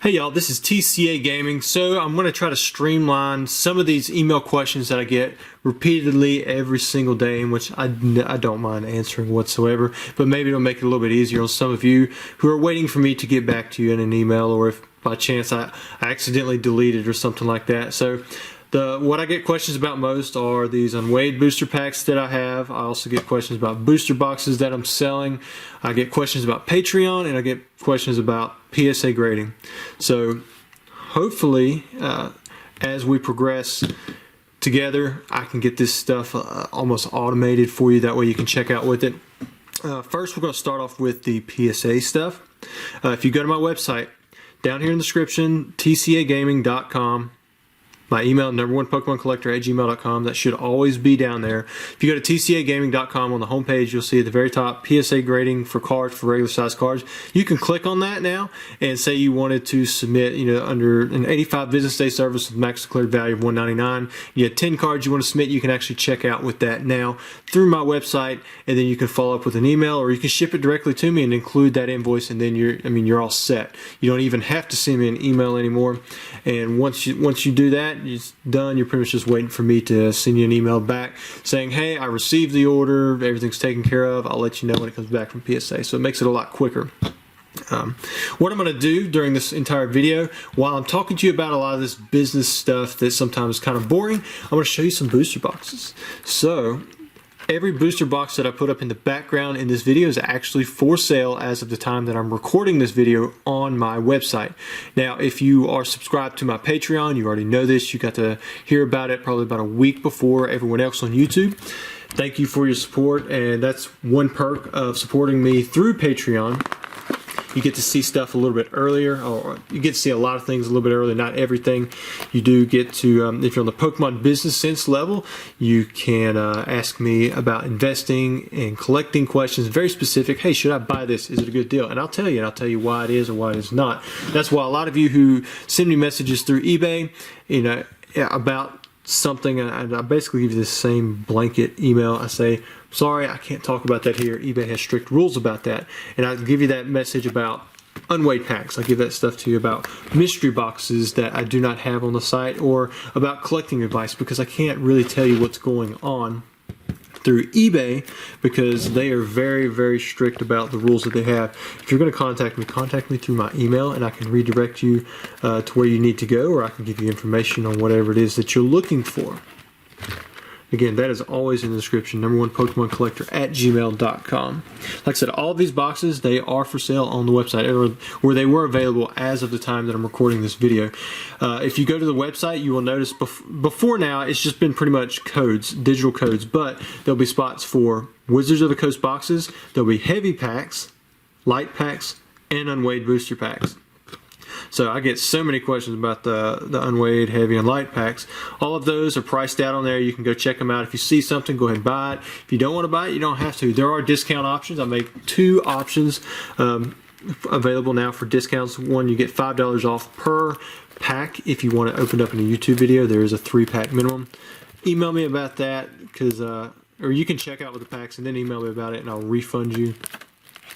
Hey y'all, this is TCA Gaming. So I'm going to try to streamline some of these email questions that I get repeatedly every single day, in which I don't mind answering whatsoever, but maybe it'll make it a little bit easier on some of you who are waiting for me to get back to you in an email, or if by chance I accidentally deleted or something like that. So what I get questions about most are these unweighed booster packs that I have. I also get questions about booster boxes that I'm selling. I get questions about Patreon, and I get questions about PSA grading. So hopefully, as we progress together, I can get this stuff almost automated for you. That way you can check out with it. First, we're going to start off with the PSA stuff. If you go to my website, down here in the description, tcagaming.com. My email, number1pokemoncollector@gmail.com. That should always be down there. If you go to tcagaming.com on the homepage, you'll see at the very top PSA grading for cards, for regular size cards. You can click on that now and say you wanted to submit, under an 85 business day service with max declared value of $199. You had 10 cards you want to submit. You can actually check out with that now through my website, and then you can follow up with an email, or you can ship it directly to me and include that invoice, and then you're all set. You don't even have to send me an email anymore. And once you do that, it's done. You're pretty much just waiting for me to send you an email back saying, hey, I received the order, everything's taken care of. I'll let you know when it comes back from PSA. So it makes it a lot quicker. What I'm going to do during this entire video, while I'm talking to you about a lot of this business stuff that sometimes is kind of boring, I'm going to show you some booster boxes. So every booster box that I put up in the background in this video is actually for sale as of the time that I'm recording this video on my website. Now, if you are subscribed to my Patreon, you already know this. You got to hear about it probably about a week before everyone else on YouTube. Thank you for your support, and that's one perk of supporting me through Patreon. You get to see stuff a little bit earlier, or you get to see a lot of things a little bit earlier, not everything. You do get to, if you're on the Pokemon Business Sense level, you can ask me about investing and collecting questions, very specific. Hey, should I buy this? Is it a good deal? And I'll tell you, why it is or why it is not. That's why a lot of you who send me messages through eBay, about something, and I basically give you the same blanket email. I say, sorry, I can't talk about that here. eBay has strict rules about that. And I give you that message about unweighed packs. I give that stuff to you about mystery boxes that I do not have on the site, or about collecting advice, because I can't really tell you what's going on through eBay, because they are very, very strict about the rules that they have. If you're going to contact me through my email, and I can redirect you to where you need to go, or I can give you information on whatever it is that you're looking for. Again, that is always in the description, number1pokemoncollector@gmail.com. Like I said, all of these boxes, they are for sale on the website, where they were available as of the time that I'm recording this video. If you go to the website, you will notice before now, it's just been pretty much codes, digital codes, but there'll be spots for Wizards of the Coast boxes, there'll be heavy packs, light packs, and unweighed booster packs. So I get so many questions about the unweighed, heavy, and light packs. All of those are priced out on there. You can go check them out. If you see something, go ahead and buy it. If you don't want to buy it, you don't have to. There are discount options. I make 2 options available now for discounts. One, you get $5 off per pack. If you want to open up in a YouTube video, there is a 3-pack minimum. Email me about that, or you can check out with the packs and then email me about it, and I'll refund you.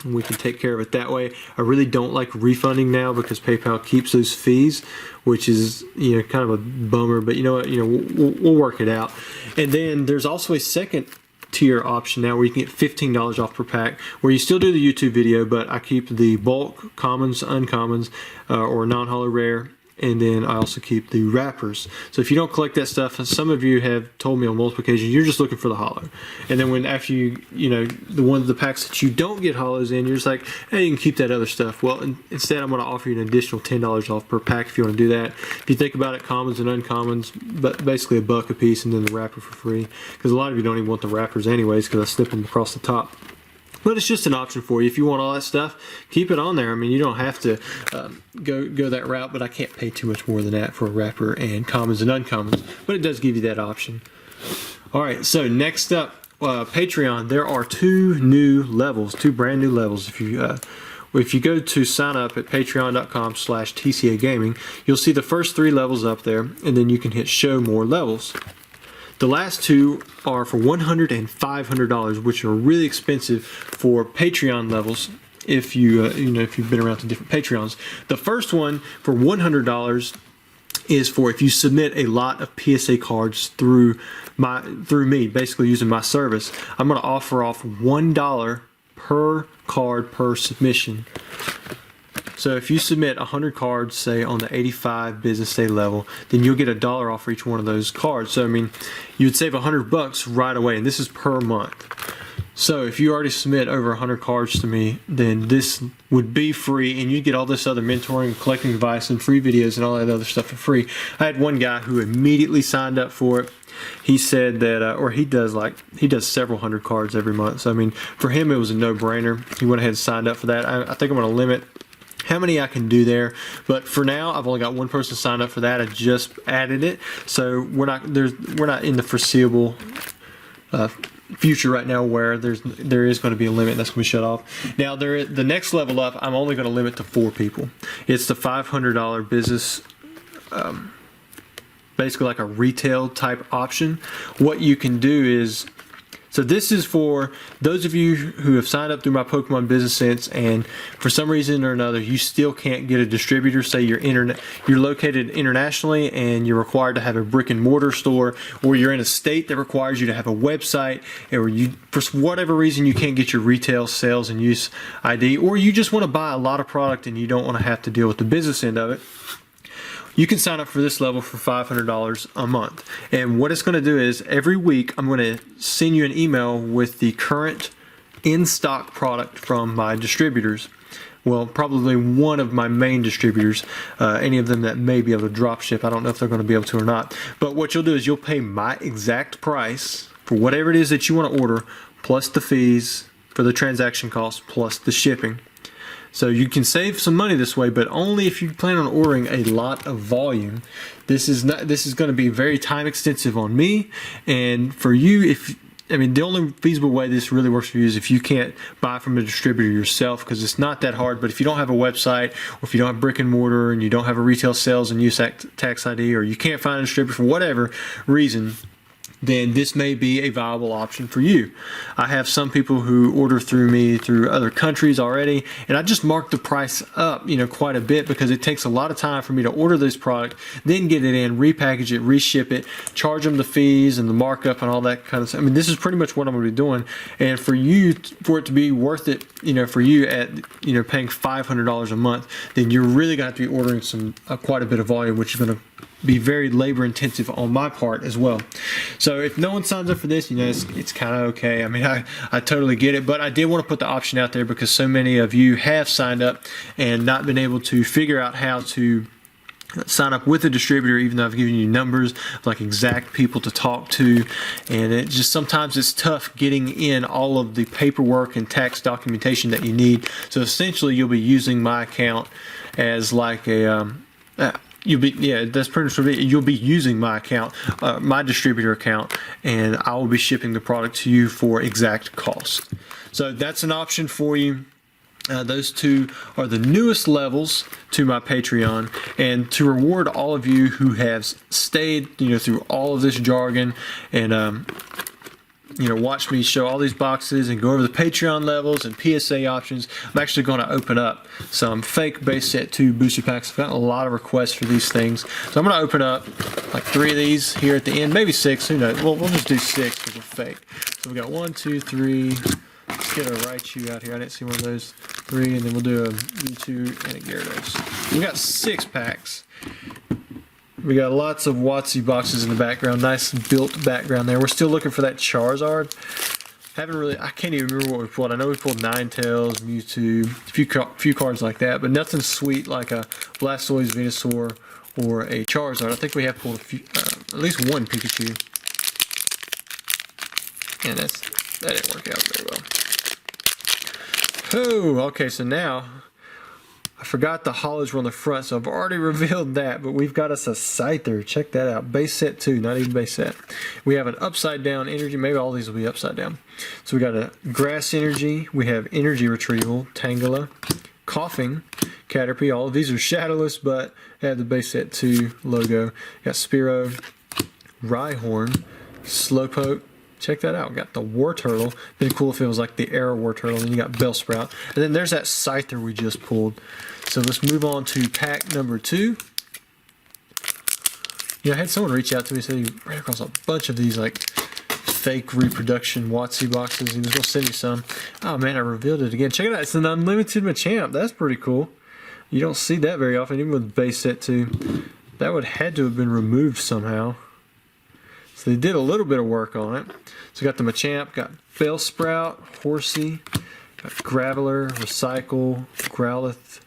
And we can take care of it that way. I really don't like refunding now, because PayPal keeps those fees, which is kind of a bummer. But you know what? We'll work it out. And then there's also a second tier option now where you can get $15 off per pack, where you still do the YouTube video, but I keep the bulk, commons, uncommons, or non-holo rare. And then I also keep the wrappers. So if you don't collect that stuff, some of you have told me on multiple occasions, you're just looking for the holo. And then after the packs that you don't get holos in, you're just like, hey, you can keep that other stuff. Well, instead I'm going to offer you an additional $10 off per pack if you want to do that. If you think about it, commons and uncommons, but basically $1 a piece, and then the wrapper for free. Because a lot of you don't even want the wrappers anyways, because I slip them across the top. But it's just an option for you. If you want all that stuff, keep it on there. I mean, you don't have to go that route, but I can't pay too much more than that for a wrapper and commons and uncommons. But it does give you that option. All right, so next up, Patreon. There are 2 new levels, 2 brand new levels. If you go to sign up at patreon.com/tcagaming, you'll see the first 3 levels up there, and then you can hit show more levels. The last 2 are for $100 and $500, which are really expensive for Patreon levels. if you if you've been around to different Patreons. The first one for $100 is for if you submit a lot of PSA cards through me, basically using my service. I'm going to offer off $1 per card per submission. So if you submit 100 cards, say on the 85 business day level, then you'll get $1 off for each one of those cards. So I mean, you would save $100 right away, and this is per month. So if you already submit over 100 cards to me, then this would be free, and you get all this other mentoring, collecting advice, and free videos and all that other stuff for free. I had one guy who immediately signed up for it. He said that, or he does several hundred cards every month. So I mean, for him it was a no-brainer. He went ahead and signed up for that. I think I'm going to limit how many I can do there, but for now I've only got one person signed up for that. I just added it, so we're not in the foreseeable future right now where there is going to be a limit that's going to be shut off. Now the next level up, I'm only going to limit to 4 people. It's the $500 business, basically like a retail type option. What you can do is, so this is for those of you who have signed up through my Pokemon Business Sense, and for some reason or another you still can't get a distributor. Say you're located internationally and you're required to have a brick and mortar store, or you're in a state that requires you to have a website, or you, for whatever reason, you can't get your retail sales and use ID, or you just want to buy a lot of product and you don't want to have to deal with the business end of it. You can sign up for this level for $500 a month. And what it's going to do is every week I'm going to send you an email with the current in-stock product from my distributors. Well, probably one of my main distributors, any of them that may be able to drop ship. I don't know if they're going to be able to or not. But what you'll do is you'll pay my exact price for whatever it is that you want to order, plus the fees for the transaction costs, plus the shipping. So you can save some money this way, but only if you plan on ordering a lot of volume. This is going to be very time extensive on me, and for you, the only feasible way this really works for you is if you can't buy from a distributor yourself, because it's not that hard. But if you don't have a website, or if you don't have brick and mortar, and you don't have a retail sales and use tax ID, or you can't find a distributor for whatever reason, then this may be a viable option for you. I have some people who order through me through other countries already, and I just mark the price up, quite a bit, because it takes a lot of time for me to order this product, then get it in, repackage it, reship it, charge them the fees and the markup and all that kind of stuff. I mean, this is pretty much what I'm going to be doing, and for it to be worth it, for you at paying $500 a month, then you're really going to have to be ordering quite a bit of volume, which is going to be very labor intensive on my part as well. So if no one signs up for this, it's kind of okay. I mean, I totally get it, but I did want to put the option out there because so many of you have signed up and not been able to figure out how to sign up with a distributor, even though I've given you numbers like exact people to talk to, and it just sometimes it's tough getting in all of the paperwork and tax documentation that you need. So essentially you'll be using my account as like a that's pretty much what it is. You'll be using my account, my distributor account, and I will be shipping the product to you for exact cost. So that's an option for you. Those two are the newest levels to my Patreon, and to reward all of you who have stayed, through all of this jargon and watch me show all these boxes and go over the Patreon levels and PSA options. I'm actually going to open up some fake base set 2 booster packs. I've gotten a lot of requests for these things, so I'm going to open up like 3 of these here at the end, maybe 6. Who knows? We'll just do 6 because they're fake. So we got 1, 2, 3. Let's get a Raichu out here. I didn't see one of those. 3, and then we'll do a Mewtwo and a Gyarados. We got 6 packs. We got lots of WOTC boxes in the background. Nice built background there. We're still looking for that Charizard. I can't even remember what we pulled. I know we pulled Ninetales, Mewtwo, a few cards like that, but nothing sweet like a Blastoise, Venusaur, or a Charizard. I think we have pulled at least one Pikachu. And that didn't work out very well. Oh, okay, so now I forgot the hollows were on the front, so I've already revealed that, but we've got us a Scyther. Check that out. Base set 2, not even base set. We have an upside down energy. Maybe all these will be upside down. So we got a grass energy. We have energy retrieval, Tangela, coughing, Caterpie. All of these are shadowless, but have the base set 2 logo. Got Spearow, Rhyhorn, Slowpoke, check that out. We got the War Turtle. Been cool if it was like the Arrow War Turtle. And then you got Bellsprout. And then there's that Scyther we just pulled. So let's move on to pack number 2. Yeah, I had someone reach out to me and say he ran across a bunch of these like fake reproduction WOTC boxes. He was going to send me some. Oh man, I revealed it again. Check it out. It's an unlimited Machamp. That's pretty cool. You don't see that very often, even with base set 2. That would had to have been removed somehow. So they did a little bit of work on it. So we got the Machamp, got Bellsprout, Horsey, got Graveler, Recycle, Growlithe,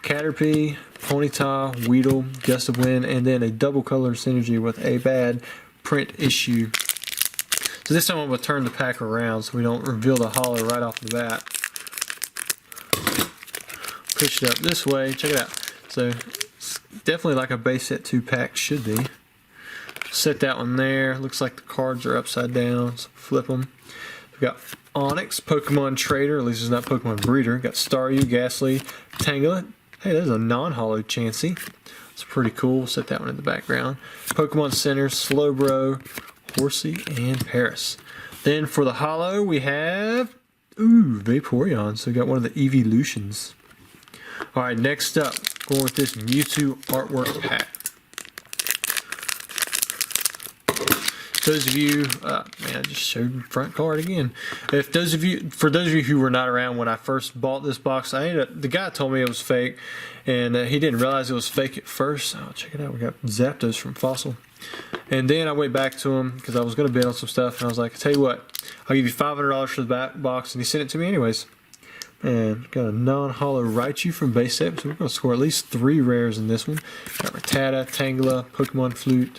Caterpie, Ponyta, Weedle, Gust of Wind, and then a double color synergy with a bad print issue. So this time I'm going to turn the pack around so we don't reveal the holo right off the bat. Push it up this way. Check it out. So it's definitely like a base set 2 pack should be. Set that one there. Looks like the cards are upside down. So flip them. We've got Onix, Pokemon Trader. At least it's not Pokemon Breeder. Got Staryu, Ghastly, Tangela. Hey, there's a non-holo Chansey. It's pretty cool. Set that one in the background. Pokemon Center, Slowbro, Horsey, and Paris. Then for the holo, we have Vaporeon. So we got one of the Evolutions. Alright, next up, going with this Mewtwo artwork pack. Those of you, man, I just showed the front card again. For those of you who were not around when I first bought this box, the guy told me it was fake, and he didn't realize it was fake at first. Oh, check it out, we got Zapdos from Fossil. And then I went back to him because I was going to bid on some stuff, and I was like, I tell you what, I'll give you $500 for the back box, and he sent it to me anyways. And got a non-holo Raichu from base set, so we're going to score at least 3 rares in this one. Got Rattata, Tangela, Pokemon Flute,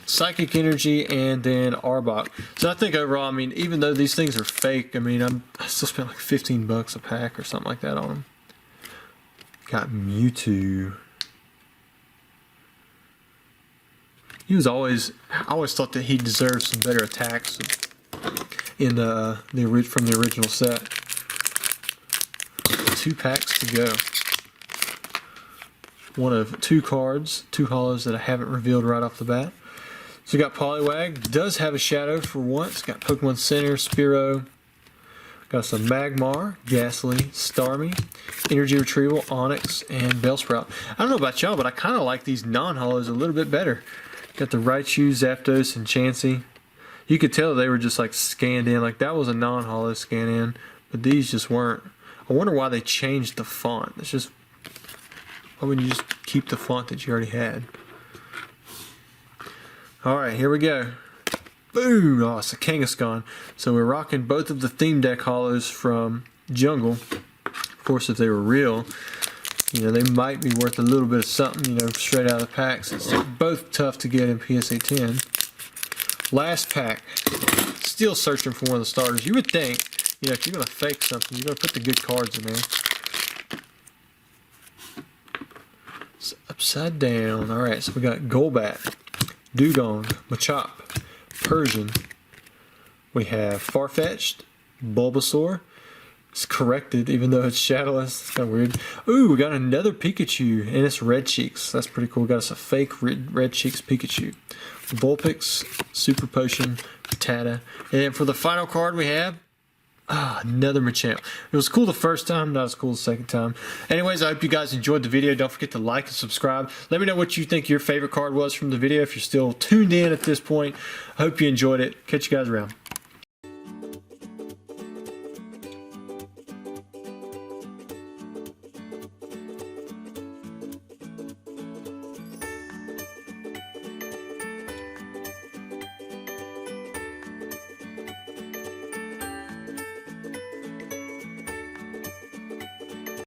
Psychic Energy, and then Arbok. So I think overall, I mean, even though these things are fake, I mean, I still spent like $15 a pack or something like that on them. Got Mewtwo. I always thought that he deserved some better attacks in from the original set. 2 packs to go. One of 2 cards, 2 holos that I haven't revealed right off the bat. So we got Poliwag, does have a shadow for once. Got Pokemon Center, Spearow. Got some Magmar, Ghastly, Starmie, Energy Retrieval, Onix, and Bellsprout. I don't know about y'all, but I kind of like these non-holos a little bit better. Got the Raichu, Zapdos, and Chansey. You could tell they were just like scanned in. Like that was a non-holo scan in, but these just weren't. I wonder why they changed the font. It's just, why wouldn't you just keep the font that you already had? Alright, here we go. Boom! Oh, it's a Kangaskhan. So we're rocking both of the theme deck holos from Jungle. Of course, if they were real, you know, they might be worth a little bit of something, you know, straight out of the packs. It's both tough to get in PSA 10. Last pack. Still searching for one of the starters. You would think, you know, if you're going to fake something, you're going to put the good cards in there. It's upside down. Alright, so we got Golbat, Dugong, Machop, Persian. We have Farfetch'd, Bulbasaur. It's corrected, even though it's shadowless. It's kind of weird. Ooh, we got another Pikachu, and it's Red Cheeks. That's pretty cool. Got us a fake Red Cheeks Pikachu. Vulpix, Super Potion, Rattata. And then for the final card we have, another Machamp. It was cool the first time, not as cool the second time. Anyways, I hope you guys enjoyed the video. Don't forget to like and subscribe. Let me know what you think your favorite card was from the video if you're still tuned in at this point. I hope you enjoyed it. Catch you guys around.